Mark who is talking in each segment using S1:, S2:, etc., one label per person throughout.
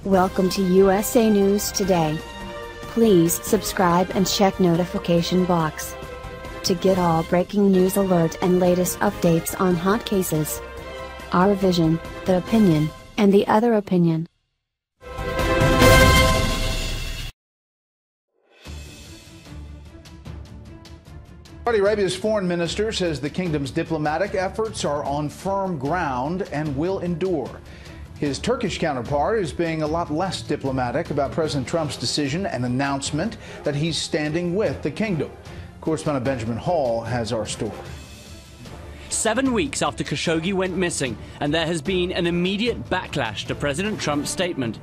S1: Welcome to USA News Today. Please subscribe and check notification box to get all breaking news alert and latest updates on hot cases. Our vision, the opinion, and the other opinion.
S2: Saudi Arabia's foreign minister says the kingdom's diplomatic efforts are on firm ground and will endure. His Turkish counterpart is being a lot less diplomatic about President Trump's decision and announcement that he's standing with the kingdom. Correspondent Benjamin Hall has our story.
S3: 7 weeks after Khashoggi went missing, and there has been an immediate backlash to President Trump's statement.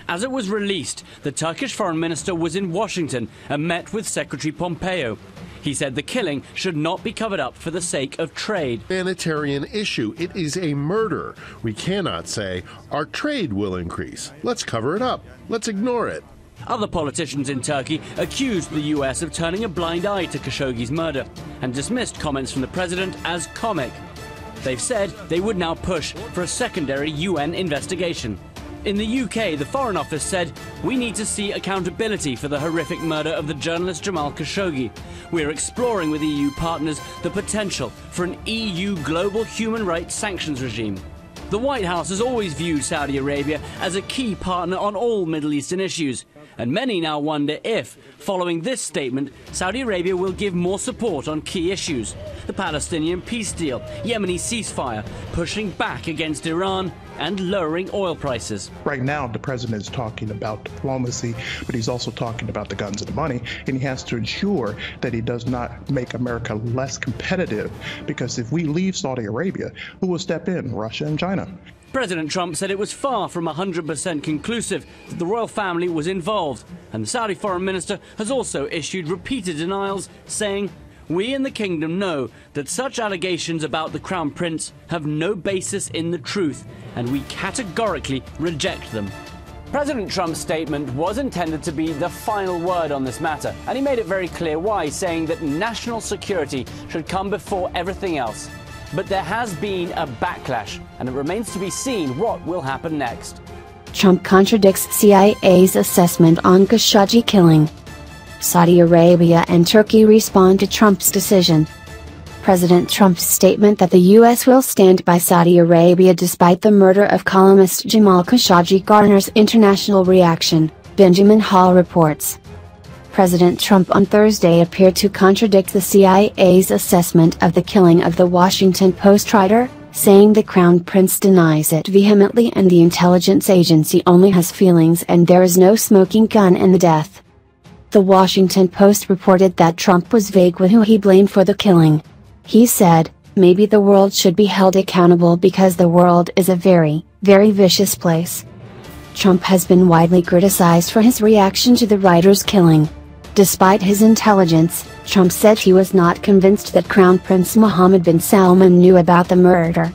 S3: As it was released, the Turkish foreign minister was in Washington and met with Secretary Pompeo. He said the killing should not be covered up for the sake of trade.
S4: Humanitarian issue. It is a murder. We cannot say our trade will increase. Let's cover it up. Let's ignore it.
S3: Other politicians in Turkey accused the US of turning a blind eye to Khashoggi's murder and dismissed comments from the president as comic. They've said they would now push for a secondary UN investigation. In the UK, the Foreign Office said, "We need to see accountability for the horrific murder of the journalist Jamal Khashoggi. We're exploring with EU partners the potential for an EU global human rights sanctions regime." The White House has always viewed Saudi Arabia as a key partner on all Middle Eastern issues, and many now wonder if, following this statement, Saudi Arabia will give more support on key issues: the Palestinian peace deal, Yemeni ceasefire, pushing back against Iran, and lowering oil prices.
S5: Right now, the president is talking about diplomacy, but he's also talking about the guns and the money, and he has to ensure that he does not make America less competitive, because if we leave Saudi Arabia, who will step in? Russia and China.
S3: President Trump said it was far from 100% conclusive that the royal family was involved, and the Saudi foreign minister has also issued repeated denials, saying, "We in the kingdom know that such allegations about the crown prince have no basis in the truth, and we categorically reject them." President Trump's statement was intended to be the final word on this matter, and he made it very clear why, saying that national security should come before everything else. But there has been a backlash, and it remains to be seen what will happen next.
S1: Trump contradicts CIA's assessment on Khashoggi killing. Saudi Arabia and Turkey respond to Trump's decision. President Trump's statement that the U.S. will stand by Saudi Arabia despite the murder of columnist Jamal Khashoggi garners international reaction, Benjamin Hall reports. President Trump on Thursday appeared to contradict the CIA's assessment of the killing of the Washington Post writer, saying the Crown Prince denies it vehemently and the intelligence agency only has feelings and there is no smoking gun in the death. The Washington Post reported that Trump was vague with who he blamed for the killing. He said, "Maybe the world should be held accountable because the world is a very, very vicious place." Trump has been widely criticized for his reaction to the writer's killing. Despite his intelligence, Trump said he was not convinced that Crown Prince Mohammed bin Salman knew about the murder.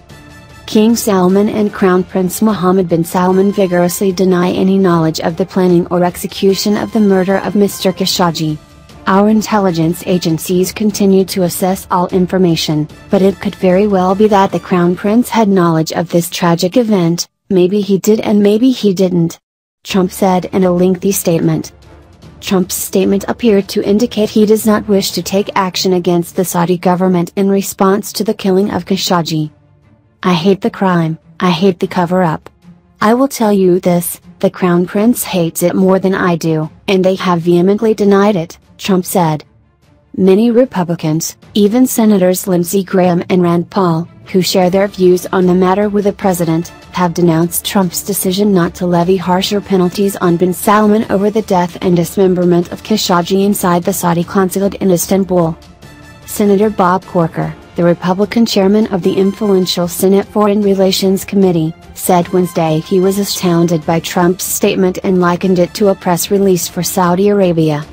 S1: King Salman and Crown Prince Mohammed bin Salman vigorously deny any knowledge of the planning or execution of the murder of Mr. Khashoggi. Our intelligence agencies continue to assess all information, but it could very well be that the Crown Prince had knowledge of this tragic event. Maybe he did and maybe he didn't, Trump said in a lengthy statement. Trump's statement appeared to indicate he does not wish to take action against the Saudi government in response to the killing of Khashoggi. "I hate the crime, I hate the cover-up. I will tell you this, the Crown Prince hates it more than I do, and they have vehemently denied it," Trump said. Many Republicans, even Senators Lindsey Graham and Rand Paul, who share their views on the matter with the president, have denounced Trump's decision not to levy harsher penalties on bin Salman over the death and dismemberment of Khashoggi inside the Saudi consulate in Istanbul. Senator Bob Corker, the Republican chairman of the influential Senate Foreign Relations Committee, said Wednesday he was astounded by Trump's statement and likened it to a press release for Saudi Arabia.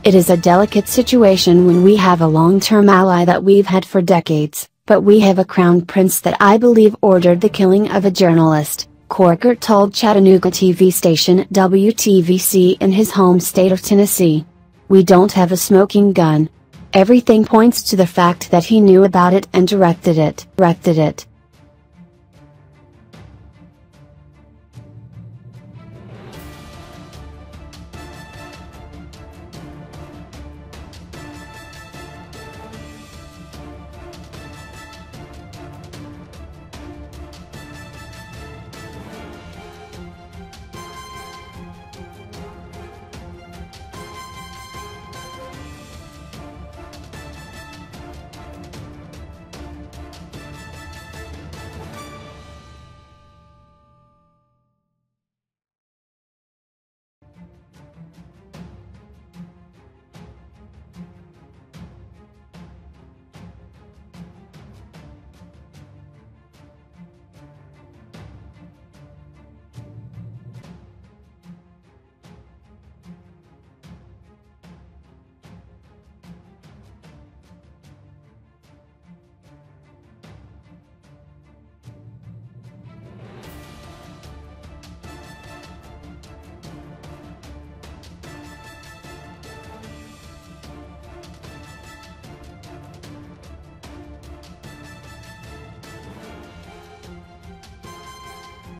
S1: "It is a delicate situation when we have a long-term ally that we've had for decades, but we have a crown prince that I believe ordered the killing of a journalist," Corker told Chattanooga TV station WTVC in his home state of Tennessee. "We don't have a smoking gun. Everything points to the fact that he knew about it and directed it."